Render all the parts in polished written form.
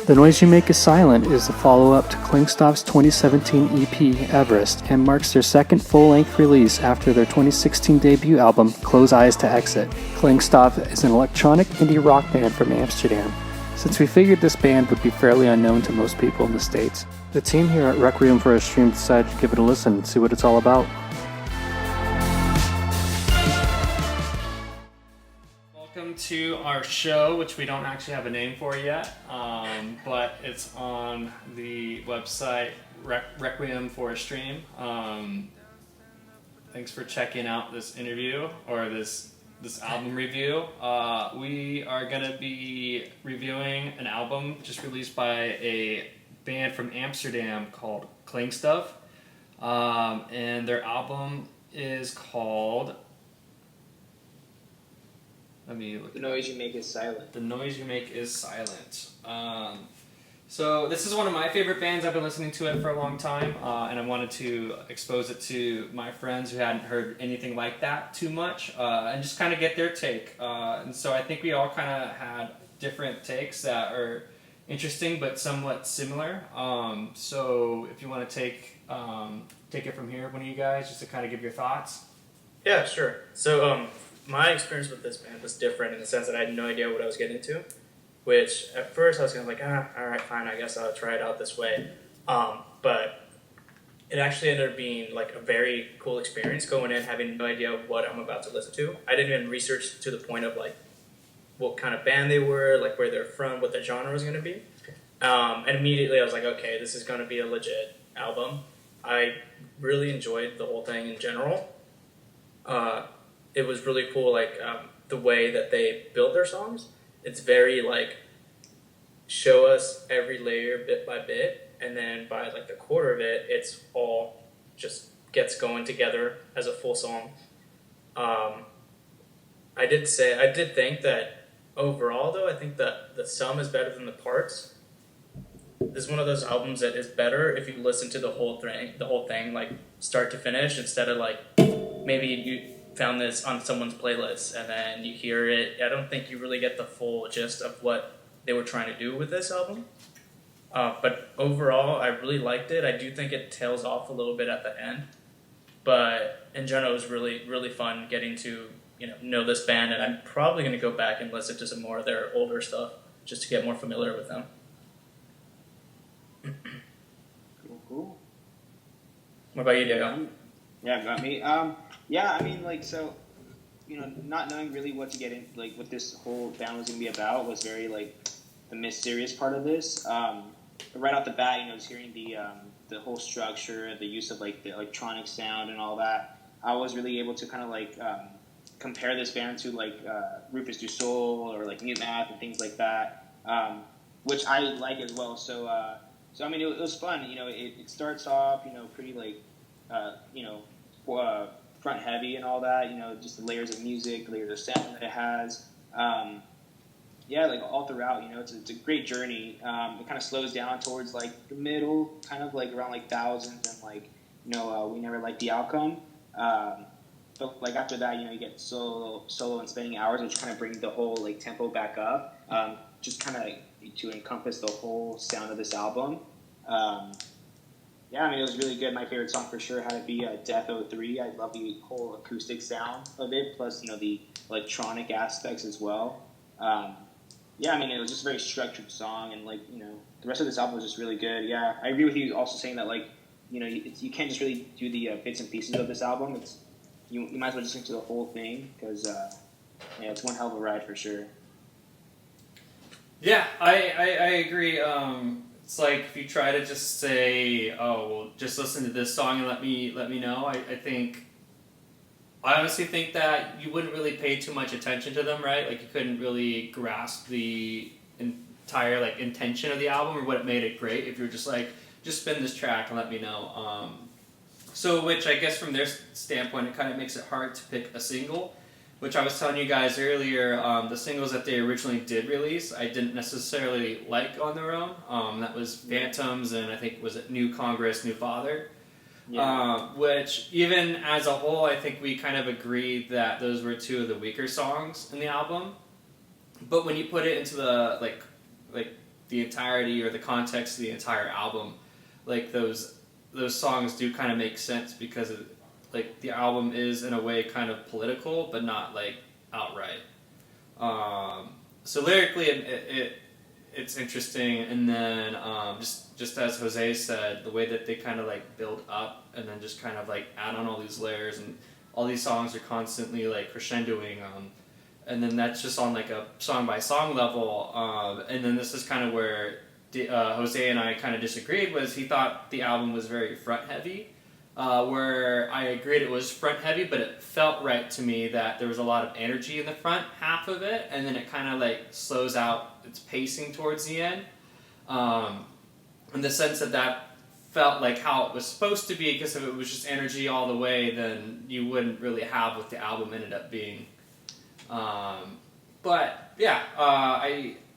The Noise You Make Is Silent is the follow-up to Klangstof's 2017 EP, Everest, and marks their second full-length release after their 2016 debut album, Close Eyes to Exit. Klangstof is an electronic indie rock band from Amsterdam. Since we figured this band would be fairly unknown to most people in the States, the team here at Requiem for a Stream decided to give it a listen and see what it's all about. Welcome to our show, which we don't actually have a name for yet, but it's on the website Requiem for a Stream. Thanks for checking out this interview, or this album review. We are going to be reviewing an album just released by a band from Amsterdam called Klangstof, and their album is called... Let me look. The Noise You Make Is Silent. The Noise You Make Is Silent. So this is one of my favorite bands. I've been listening to it for a long time, and I wanted to expose it to my friends who hadn't heard anything like that too much, and just kind of get their take. And so I think we all kind of had different takes that are interesting but somewhat similar. So if you want to take it from here, one of you guys, just to kind of give your thoughts. Yeah, sure. So my experience with this band was different in the sense that I had no idea what I was getting into, which at first I was kind of like, all right, fine, I guess I'll try it out this way. But it actually ended up being like a very cool experience going in, having no idea what I'm about to listen to. I didn't even research to the point of like what kind of band they were, like where they're from, what the genre was going to be. And immediately I was like, okay, this is going to be a legit album. I really enjoyed the whole thing in general. It was really cool, like, the way that they build their songs. It's very, like, show us every layer bit by bit, and then by, like, the quarter of it, it's all just gets going together as a full song. I did think that overall, though, I think that the sum is better than the parts. This is one of those albums that is better if you listen to the whole thing, like, start to finish, instead of, like, maybe you found this on someone's playlist and then you hear it. I don't think you really get the full gist of what they were trying to do with this album. But overall, I really liked it. I do think it tails off a little bit at the end. But in general, it was really, really fun getting to know this band, and I'm probably going to go back and listen to some more of their older stuff just to get more familiar with them. Cool. What about you, Diego? Yeah, got me. Yeah, I mean, like, so, not knowing really what to get in, like, what this whole band was going to be about was very, like, the mysterious part of this. Right off the bat, just hearing the whole structure, the use of, like, the electronic sound and all that, I was really able to kind of, like, compare this band to, like, Rufus Du Sol or, like, Mute Math and things like that, which I like as well. So I mean, it was fun. It starts off, pretty, like, front heavy and all that, just the layers of music, layers of sound that it has. Yeah, like all throughout, it's a great journey. It kind of slows down towards like the middle, kind of like around like thousands, and like, we never liked the outcome. But like after that, you get solo and spending hours, which kind of bring the whole like tempo back up, just kind of to encompass the whole sound of this album. Yeah, I mean, it was really good. My favorite song for sure had to be Death 03. I love the whole acoustic sound of it, plus, the electronic aspects as well. Yeah, I mean, it was just a very structured song, and, like, the rest of this album was just really good. Yeah, I agree with you also saying that, like, you can't just really do the bits and pieces of this album. You might as well just listen to the whole thing, because, yeah, it's one hell of a ride for sure. Yeah, I agree. It's like if you try to just say, "Oh, well, just listen to this song and let me know." I honestly think that you wouldn't really pay too much attention to them, right? Like you couldn't really grasp the entire like intention of the album or what it made it great if you were just like, just spin this track and let me know. So, which I guess from their standpoint, it kind of makes it hard to pick a single. Which I was telling you guys earlier, the singles that they originally did release, I didn't necessarily like on their own. That was Phantoms, and I think, was it New Congress, New Father? Yeah. Which, even as a whole, I think we kind of agreed that those were two of the weaker songs in the album. But when you put it into the, like the entirety or the context of the entire album, like those songs do kind of make sense because like the album is in a way kind of political, but not like outright. So lyrically, it's interesting, and then just as Jose said, the way that they kind of like build up and then just kind of like add on all these layers, and all these songs are constantly like crescendoing, and then that's just on like a song by song level, and then this is kind of where Jose and I kind of disagreed. Was he thought the album was very front heavy, where I agreed it was front heavy, but it felt right to me that there was a lot of energy in the front half of it, and then it kind of like slows out its pacing towards the end, in the sense that felt like how it was supposed to be, because if it was just energy all the way, then you wouldn't really have what the album ended up being. But yeah,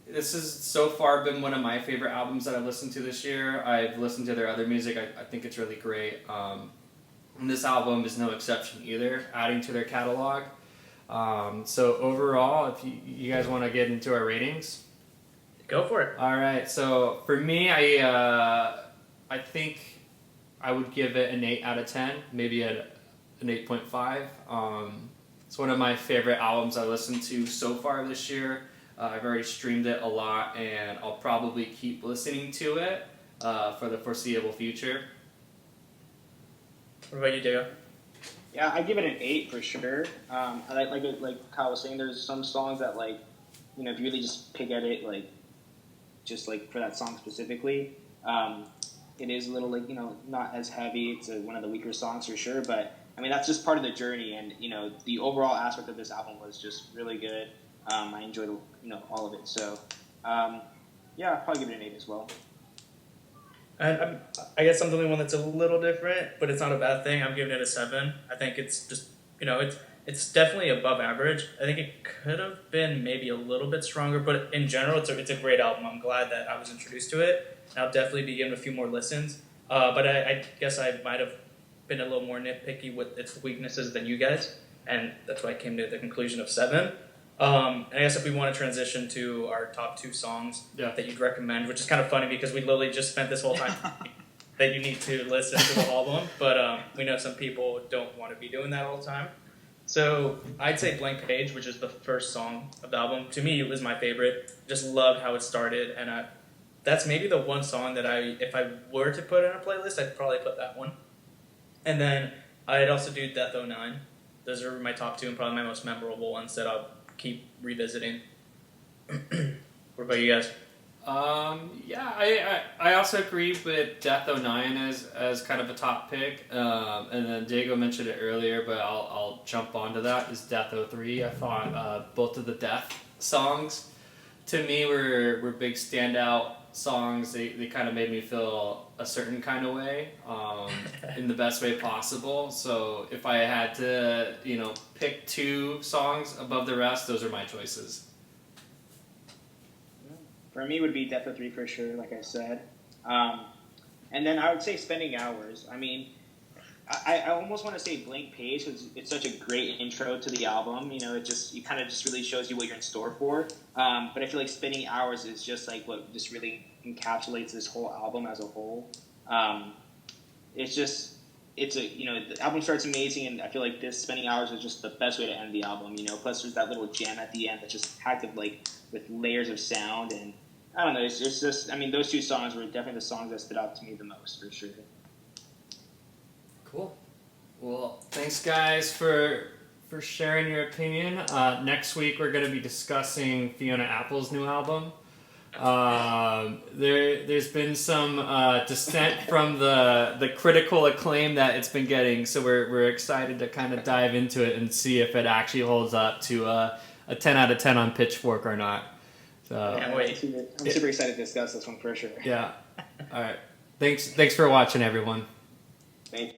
this has so far been one of my favorite albums that I've listened to this year. I've listened to their other music. I think it's really great. And this album is no exception either, adding to their catalog. So overall, if you guys want to get into our ratings. Go for it. All right, so for me, I think I would give it an 8 out of 10, maybe an 8.5. It's one of my favorite albums I listened to so far this year. I've already streamed it a lot, and I'll probably keep listening to it for the foreseeable future. What about you, Diego? Yeah, I give it an 8 for sure. Like Kyle was saying, there's some songs that like, you know, if you really just pick at it, like, just like for that song specifically, it is a little like, you know, not as heavy. It's one of the weaker songs for sure, but I mean that's just part of the journey, and you know the overall aspect of this album was just really good. I enjoyed, you know, all of it. So yeah, I'll probably give it an 8 as well. And I guess I'm the only one that's a little different, but it's not a bad thing. I'm giving it a 7. I think it's just, you know, it's definitely above average. I think it could have been maybe a little bit stronger, but in general, it's a great album. I'm glad that I was introduced to it. I'll definitely be giving a few more listens. But I guess I might have been a little more nitpicky with its weaknesses than you guys, and that's why I came to the conclusion of 7. And I guess if we want to transition to our top 2 songs that you'd recommend, which is kind of funny because we literally just spent this whole time that you need to listen to the album, but we know some people don't want to be doing that all the time. So I'd say Blank Page, which is the first song of the album. To me, it was my favorite. Just loved how it started, and that's maybe the one song that if I were to put in a playlist, I'd probably put that one. And then I'd also do Death 09. Those are my top 2 and probably my most memorable ones that I'll keep revisiting. What about you guys? Yeah, I also agree with Death 09 as kind of a top pick. And then Diego mentioned it earlier, but I'll jump onto that, is Death 03. I thought both of the Death songs to me were big standout songs. They kind of made me feel a certain kind of way, in the best way possible. So if I had to, you know, pick 2 songs above the rest, those are my choices. For me, it would be Death 03 for sure, like I said. And then I would say Spending Hours. I mean, I almost want to say Blank Page because it's such a great intro to the album. You know, it kind of just really shows you what you're in store for. But I feel like Spending Hours is just like what just really encapsulates this whole album as a whole. The album starts amazing, and I feel like this Spending Hours was just the best way to end the album. You know, plus there's that little jam at the end that's just packed with layers of sound, and I don't know. It's just, I mean, those 2 songs were definitely the songs that stood out to me the most for sure. Cool. Well, thanks guys for sharing your opinion. Next week we're going to be discussing Fiona Apple's new album. There's been some dissent from the critical acclaim that it's been getting, so we're excited to kind of dive into it and see if it actually holds up to a 10 out of 10 on Pitchfork or not. So yeah, I'm super excited to discuss this one for sure. Yeah. All right. Thanks for watching, everyone. Thank you.